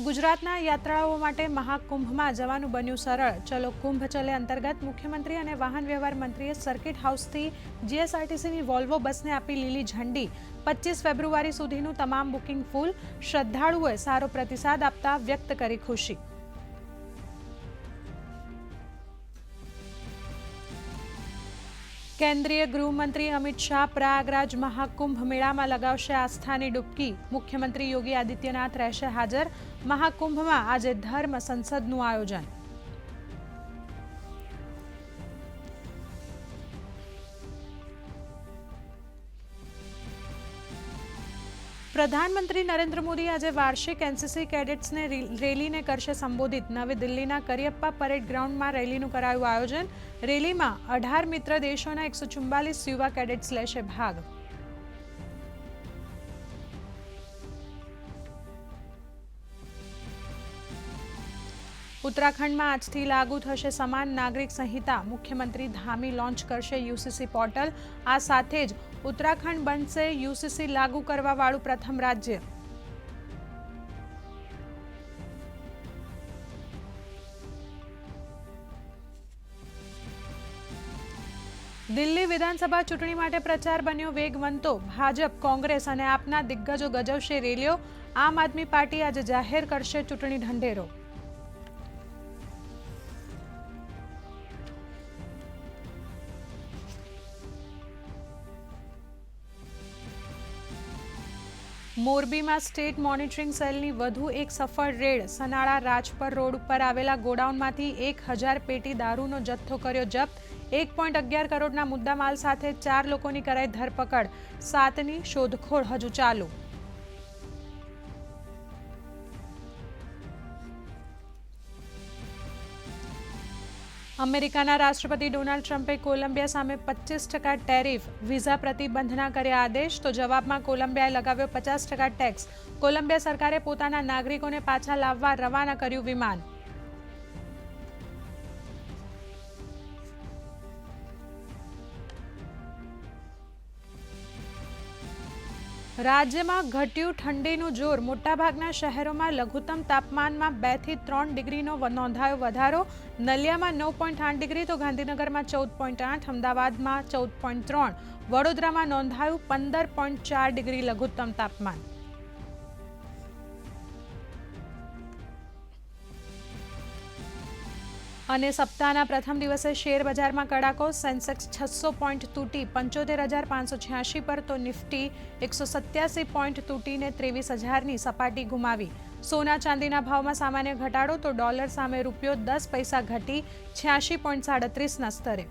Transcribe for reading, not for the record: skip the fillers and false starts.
ગુજરાતના યાત્રાળુઓ માટે મહાકુંભમાં જવાનું બન્યું સરળ। ચલો કુંભ ચલે અંતર્ગત મુખ્યમંત્રી અને વાહન વ્યવહાર મંત્રીએ સર્કિટ હાઉસથી જીએસઆરટીસીની વોલ્વો બસને આપી લીલી ઝંડી। 25 ફેબ્રુઆરી સુધીનું તમામ બુકિંગ ફૂલ। શ્રદ્ધાળુઓએ સારો પ્રતિસાદ આપતા વ્યક્ત કરી ખુશી। केंद्रीय गृहमंत्री अमित शाह प्रयागराज महाकुंभ मेला में लगावशे आस्थानी डुबकी। मुख्यमंत्री योगी आदित्यनाथ रहेशे हाजर। महाकुंभ में आज धर्म संसदનું आयोजन। प्रधानमंत्री नरेंद्र मोदी आज वार्षिक एनसीसी कैडेट्स ने रेली ने करशे संबोधित। नवी दिल्लीना करियप्पा परेड ग्राउंड में रेलीનું કરાયું आयोजन। रेली में 18 मित्र देशों 144 युवा कैडेट्स लेशे भाग। उत्तराखंड में आज थी लागू थशे समान नागरिक संहिता। मुख्यमंत्री धामी लॉन्च करशे यूसीसी पोर्टल। आ साथे ज उत्तराखंड बनशे यूसीसी लागू करवा वाळुं प्रथम राज्य। दिल्ली विधानसभा चूंटणी माटे प्रचार बन्यो वेगवंतो। भाजप, कांग्रेस अने आपना दिग्गजो गजवशे रेलीओ। आम आदमी पार्टी आज जाहेर करशे चूंटणी ढंढेरो। मोरबी में स्टेट मॉनिटरिंग सेलनी वधु एक सफल रेड। सनाड़ा राजपर रोड पर आवेला गोडाउनमांथी 1000 पेटी दारूनो जत्थो कर्यो जप्त। 1.11 करोड़ना मुद्दामाल साथे 4 लोकोनी कराई धरपकड़। 7ની शोधखोळ हजू चालू। अमेरिकाना राष्ट्रपति डोनाल्ड ट्रम्पे कोलंबिया सामे 25% टेरिफ वीजा प्रतिबंधना कर्या आदेश। तो जवाबमां कोलंबियाए लगाव्यो 50% टेक्स। कोलंबिया सरकारे पोताना नागरिकोने पाछा लाववा रवाना कर्युं विमान। राज्य में घट्यु ठंडीનું જોર। મોટાભાગના શહેરોમાં લઘુત્તમ તાપમાનમાં 2 થી 3 ડિગ્રીનો નોંધાયો વધારો। નલિયામાં 9.8 ડિગ્રી તો ગાંધીનગરમાં 14.8, અમદાવાદમાં 14.3, વડોદરામાં નોંધાયું 15.4 ડિગ્રી લઘુત્તમ તાપમાન। અને સપ્તાહના પ્રથમ દિવસે શેર બજારમાં કડાકો। સેન્સેક્સ 600 પોઈન્ટ તૂટી 75,586 પર તો નિફ્ટી 187 પોઈન્ટ તૂટીને 23,000ની સપાટી ગુમાવી। સોના ચાંદીના ભાવમાં સામાન્ય ઘટાડો તો ડોલર સામે રૂપિયો 10 પૈસા ઘટી 86.37ના સ્તરે।